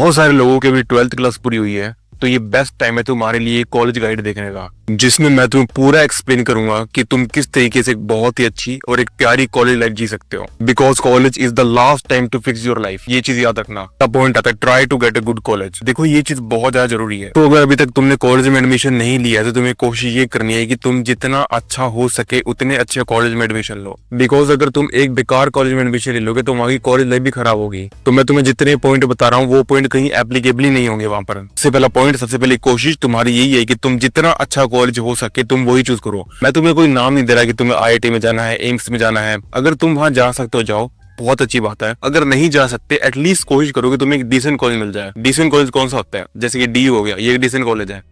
बहुत सारे लोगों की भी 12th क्लास पूरी हुई है, तो ये बेस्ट टाइम है तुम्हारे लिए कॉलेज गाइड देखने का, जिसमें मैं तुम्हें पूरा एक्सप्लेन करूंगा कि तुम किस तरीके से एक बहुत ही अच्छी और एक प्यारी कॉलेज लाइफ जी सकते हो। Because college is the last time to fix your life. ये चीज याद रखना। द पॉइंट आता है try to get a good college. देखो ये चीज बहुत ज्यादा जरूरी है। तो अगर अभी तक तुमने कॉलेज में एडमिशन नहीं लिया है तो तुम्हें कोशिश ये करनी है कि तुम जितना अच्छा हो सके उतने अच्छे कॉलेज में एडमिशन लो। बिकॉज अगर तुम एक बेकार कॉलेज में एडमिशन ले लोगे तो वहां की कॉलेज लाइफ भी खराब होगी। तो मैं तुम्हें जितने पॉइंट बता रहा हूँ वो पॉइंट कहीं एप्लीकेबल ही नहीं होंगे वहां पर। सबसे पहला पॉइंट, सबसे पहले कोशिश तुम्हारी यही है कि तुम जितना अच्छा कॉलेज हो सके तुम वही चूज करो। मैं तुम्हें कोई नाम नहीं दे रहा कि तुम्हें आईआईटी में जाना है, एम्स में जाना है। अगर तुम वहां जा सकते हो जाओ, बहुत अच्छी बात है। अगर नहीं जा सकते एटलीस्ट कोशिश करो कि तुम्हें एक डिसेंट कॉलेज मिल जाए। डिसेंट कॉलेज कौन सा होता है? जैसे कि डीयू हो गया, ये एक डिसेंट कॉलेज है।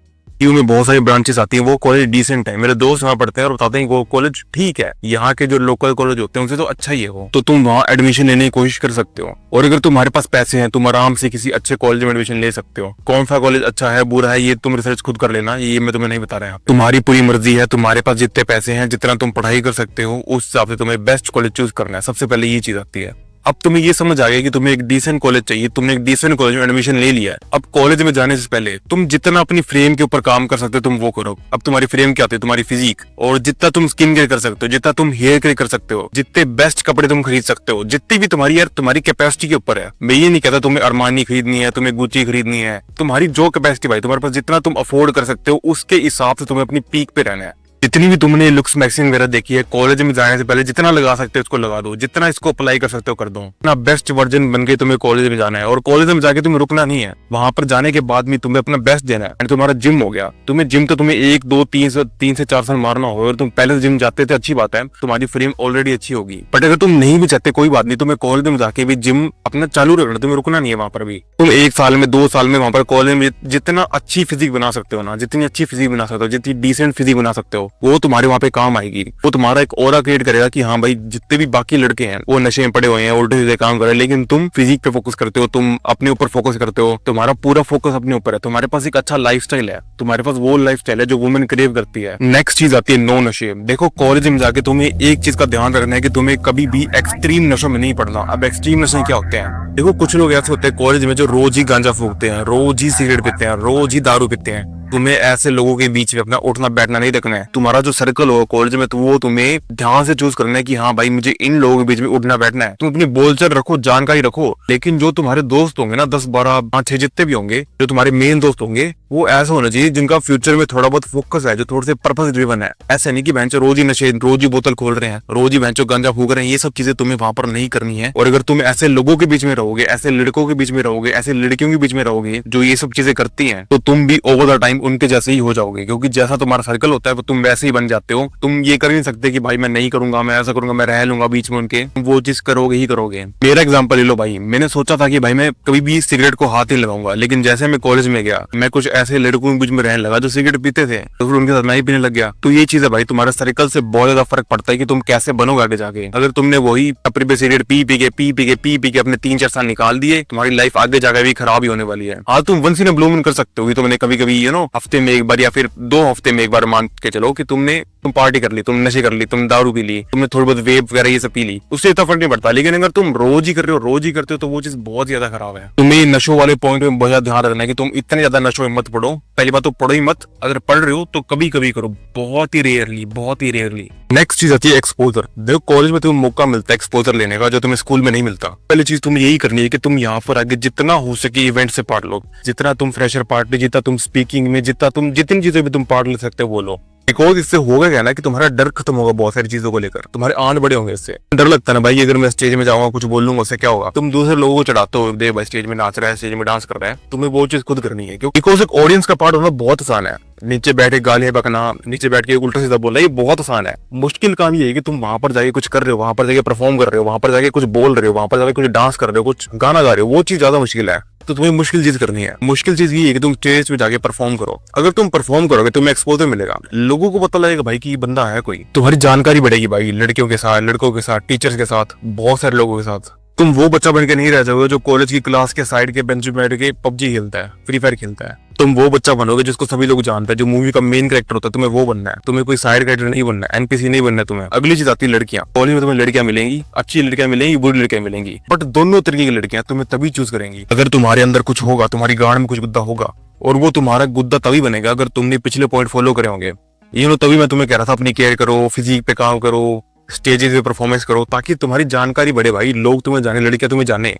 डीयू में बहुत सारी ब्रांचेस आती हैं, वो कॉलेज डिसेंट है। मेरे दोस्त वहां पढ़ते हैं और बताते हैं वो कॉलेज ठीक है। यहाँ के जो लोकल कॉलेज होते हैं उनसे तो अच्छा ही है वो। तो तुम वहाँ एडमिशन लेने की कोशिश कर सकते हो। और अगर तुम्हारे पास पैसे हैं तुम आराम से किसी अच्छे कॉलेज में एडमिशन ले सकते हो। कौन सा कॉलेज अच्छा है बुरा है ये तुम रिसर्च खुद कर लेना, ये मैं तुम्हें नहीं बता रहा। तुम्हारी पूरी मर्जी है। तुम्हारे पास जितने पैसे हैं, जितना तुम पढ़ाई कर सकते हो, उस हिसाब से तुम्हें बेस्ट कॉलेज चूज करना है। सबसे पहले ये चीज आती है। अब तुम्हें ये समझ आ गया कि तुम्हें एक डिसेंट कॉलेज चाहिए, तुमने एक डिसेंट कॉलेज में एडमिशन ले लिया है। अब कॉलेज में जाने से पहले तुम जितना अपनी फ्रेम के ऊपर काम कर सकते हो तुम वो करो। अब तुम्हारी फ्रेम क्या होती है? तुम्हारी फिजिक। और जितना तुम स्किन केयर कर सकते हो, जितना तुम हेयर केयर कर सकते हो, जितने बेस्ट कपड़े तुम खरीद सकते हो, जितनी भी तुम्हारी यार तुम्हारी कैपेसिटी के ऊपर है। मैं ये नहीं कहता तुम्हें अरमानी खरीदनी है, तुम्हें गुची खरीदनी है। तुम्हारी जो कैपेसिटी भाई तुम्हारे पास जितना तुम अफोर्ड कर सकते हो उसके हिसाब से तुम्हें अपनी पीक पे रहना है। जितनी भी तुमने लुक्स मैगजीन वगैरह देखी है, कॉलेज में जाने से पहले जितना लगा सकते हो उसको लगा दो, जितना इसको अप्लाई कर सकते हो कर दो। अपना बेस्ट वर्जन बन के तुम्हें कॉलेज में जाना है। और कॉलेज में जाके तुम्हें रुकना नहीं है, वहां पर जाने के बाद भी तुम्हें अपना बेस्ट देना है। तुम्हारा जिम हो गया, तुम्हें जिम तो तुम्हें 1 2 3 से 4 साल मारना होगा। अगर तुम पहले से जिम जाते थे अच्छी बात है, तुम्हारी फ्रेम ऑलरेडी अच्छी होगी। बट अगर तुम नहीं भी चाहते कोई बात नहीं, तुम्हें कॉलेज में जाके भी जिम अपना चालू रखना, तुम्हें रुकना नहीं है वहां पर भी। तुम 1 साल में 2 साल में वहां पर कॉलेज में जितना अच्छी फिजिक बना सकते हो ना, जितनी अच्छी फिजिक बना सकते हो, जितनी डिसेंट फिजिक बना सकते हो, वो तुम्हारे वहां पे काम आएगी। वो तुम्हारा एक ऑरा क्रिएट करेगा कि हाँ भाई जितने भी बाकी लड़के हैं वो नशे में पड़े हुए हैं, उल्टे सीधे काम कर रहे हैं, लेकिन तुम फिजिक पे फोकस करते हो, तुम अपने ऊपर फोकस करते हो, तुम्हारा पूरा फोकस अपने ऊपर है। तुम्हारे पास एक अच्छा लाइफस्टाइल है, तुम्हारे पास वो लाइफस्टाइल है जो वुमेन क्रेव करती है। नेक्स्ट चीज आती है नो नशे। देखो कॉलेज में जाके तुम्हें एक चीज का ध्यान रखना है कि तुम्हें कभी भी एक्सट्रीम नशों में नहीं पड़ना। अब एक्सट्रीम नशे क्या होते हैं? देखो कुछ लोग ऐसे होते हैं कॉलेज में जो रोज ही गांजा फूकते हैं, रोज ही सिगरेट पीते हैं, रोज ही दारू पीते हैं। तुम्हें ऐसे लोगों के बीच में अपना उठना बैठना नहीं रखना है। तुम्हारा जो सर्कल होगा कॉलेज में तो वो तुम्हें ध्यान से चूज करना है कि हाँ भाई मुझे इन लोगों के बीच में उठना बैठना है। तुम अपनी बोलचाल रखो, जानकारी रखो, लेकिन जो तुम्हारे दोस्त होंगे ना 10 12 5 6 जितने भी होंगे, जो तुम्हारे मेन दोस्त होंगे वो ऐसा होना चाहिए जिनका फ्यूचर में थोड़ा बहुत फोकस है, जो थोड़े से पर्पस ड्रिवन है। ऐसे नहीं कि भैंचो रोज ही नशे, रोज ही बोतल खोल रहे हैं, रोज ही भैंचो गांजा फूक रहे हैं। ये सब चीजें तुम्हें वहां पर नहीं करनी है। और अगर तुम ऐसे लोगों के बीच में रहोगे, ऐसे लड़कों के बीच में रहोगे, ऐसे लड़कियों के बीच में रहोगे जो ये सब चीजें करती हैं, तो तुम भी ओवर द टाइम उनके जैसे ही हो जाओगे। क्योंकि जैसा तुम्हारा सर्कल होता है वो तुम वैसे ही बन जाते हो। तुम ये कर नहीं सकते कि भाई मैं नहीं करूंगा, मैं ऐसा करूंगा, मैं रह लूंगा बीच में उनके। वो चीज करोगे ही करोगे। मेरा एग्जांपल ले लो भाई, मैंने सोचा था कि भाई मैं कभी भी सिगरेट को हाथ नहीं लगाऊंगा, लेकिन जैसे मैं कॉलेज में गया मैं कुछ ऐसे लड़कों के बीच में रहने लगा जो सिगरेट पीते थे, तो फिर उनके साथ मैं ही पीने लग गया। तो ये चीज है भाई, तुम्हारे सर्कल से बहुत ज्यादा फर्क पड़ता है कि तुम कैसे बनोगे आगे जाके। अगर तुमने वही टपरी पे सिगरेट पी के अपने 3 4 साल निकाल दिए, तुम्हारी लाइफ आगे जाकर भी खराब ही होने वाली है। हाँ तुम once in a blue moon कर सकते हो, तुमने कभी कभी हफ्ते में एक बार या फिर 2 हफ्ते में एक बार मान के चलो कि तुम पार्टी कर ली, तुम नशे कर ली, तुम दारू पी ली, तुमने थोड़ी बहुत वेप वगैरह ये सब पी ली, उससे इतना फर्क नहीं पड़ता। लेकिन अगर तुम रोज ही कर रहे हो, रोज ही करते हो, तो वो चीज बहुत ज्यादा खराब है। तुम्हें नशों वाले पॉइंट में बहुत ज्यादा ध्यान रखना है कि तुम इतने ज्यादा नशों में मत पड़ो। पहली बात तो पढ़ो ही मत, अगर पढ़ रहे हो तो कभी कभी करो, बहुत ही रेयरली, बहुत ही रेयरली। नेक्स्ट चीज आती है एक्सपोजर। देखो कॉलेज में तुम्हें मौका मिलता है एक्सपोजर लेने का जो तुम्हें स्कूल में नहीं मिलता। पहली चीज तुम्हें यही करनी है कि तुम यहाँ पर आगे जितना हो सके इवेंट से पार्ट लो, जितना तुम फ्रेशर पार्टी, जितना तुम स्पीकिंग में, जितनी चीजें भी तुम पार्ट ले सकते हो वो लो। बिकॉज इससे होगा क्या ना कि तुम्हारा डर खत्म होगा बहुत सारी चीजों को लेकर, तुम्हारे आन बड़े होंगे। इससे डर लगता है ना भाई, अगर मैं स्टेज में जाऊंगा कुछ बोल लूंगा उससे क्या होगा। तुम दूसरे लोगों को चढ़ाते हो, दे भाई स्टेज में नाच रहा है, स्टेज में डांस कर रहा है, तुम्हें वो चीज खुद करनी है। क्योंकि बिकॉज एक ऑडियंस का पार्ट होना बहुत आसान है। नीचे बैठ के गालियां बकना, नीचे बैठ के उल्टा सीधा बोलना, ये बहुत आसान है। मुश्किल काम ये है कि तुम वहां पर जाके कुछ कर रहे हो, वहां पर जाके परफॉर्म कर रहे हो, वहां पर जाके कुछ बोल रहे हो, वहां पर जाके कुछ डांस कर रहे हो, कुछ गाना गा रहे हो, वो चीज ज्यादा मुश्किल है। तो तुम्हें मुश्किल चीज करनी है। मुश्किल चीज ये है कि तुम स्टेज पे जाके परफॉर्म करो। अगर तुम परफॉर्म करोगे तुम्हें एक्सपोजर मिलेगा, लोगों को पता लगेगा भाई कि ये बंदा है कोई, तुम्हारी जानकारी बढ़ेगी भाई, लड़कियों के साथ, लड़कों के साथ, टीचर्स के साथ, बहुत सारे लोगों के साथ। तुम वो बच्चा बन के नहीं रह जाओगे जो कॉलेज की क्लास के साइड के बेंच पे बैठ के पबजी खेलता है, फ्री फायर खेलता है। तुम वो बच्चा बनोगे जिसको सभी लोग जानते हैं, जो मूवी का मेन कैरेक्टर होता है, तुम्हें वो बनना है। तुम्हें कोई साइड कैरेक्टर नहीं बनना है, एनपीसी नहीं बनना है तुम्हें। अगली चीज आती है लड़कियां। कॉलेज में तुम्हें लड़कियां मिलेंगी, अच्छी लड़कियां मिलेंगी, बुरी लड़कियां मिलेंगी, बट दोनों तरीके की लड़कियां तुम्हें तभी चूज करेंगी अगर तुम्हारे अंदर कुछ होगा, तुम्हारी गांड में कुछ गुद्दा होगा। और वो तुम्हारा गुद्दा तभी बनेगा अगर तुमने पिछले पॉइंट फॉलो करे होंगे। तभी मैं तुम्हें कह रहा था अपनी केयर करो, फिजिक पे काम करो, स्टेजेस पे परफॉर्मेंस करो, ताकि तुम्हारी जानकारी बढ़े भाई, लोग तुम्हें जाने, लड़कियां तुम्हें जाने।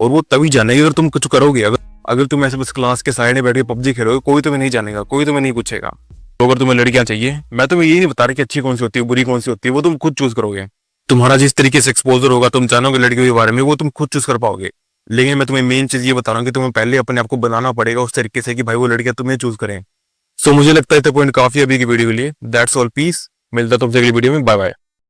और वो तभी जानेगी अगर तुम कुछ करोगे। अगर अगर तुम ऐसे बस क्लास के साइड में बैठ के पबजी खेलोगे, कोई तुम्हें नहीं जानेगा, कोई तुम्हें नहीं पूछेगा। तो अगर तुम्हें लड़कियां चाहिए, मैं तुम्हें ये नहीं बता रहा कि अच्छी कौन सी होती है, बुरी कौन सी होती है, वो तुम खुद चूज करोगे। तुम्हारा जिस तरीके से एक्सपोजर होगा, तुम जानोगे लड़कियों के बारे में, वो तुम खुद चूज कर पाओगे। लेकिन मैं तुम्हें मेन चीज ये बता रहा हूँ कि तुम्हें पहले अपने आप को बनाना पड़ेगा उस तरीके से कि भाई वो लड़कियां तुम्हें चूज करें। सो मुझे लगता है इतना पॉइंट काफी अभी की वीडियो के लिए। That's all, peace. मिलता है तुमसे अगली वीडियो में। Bye bye.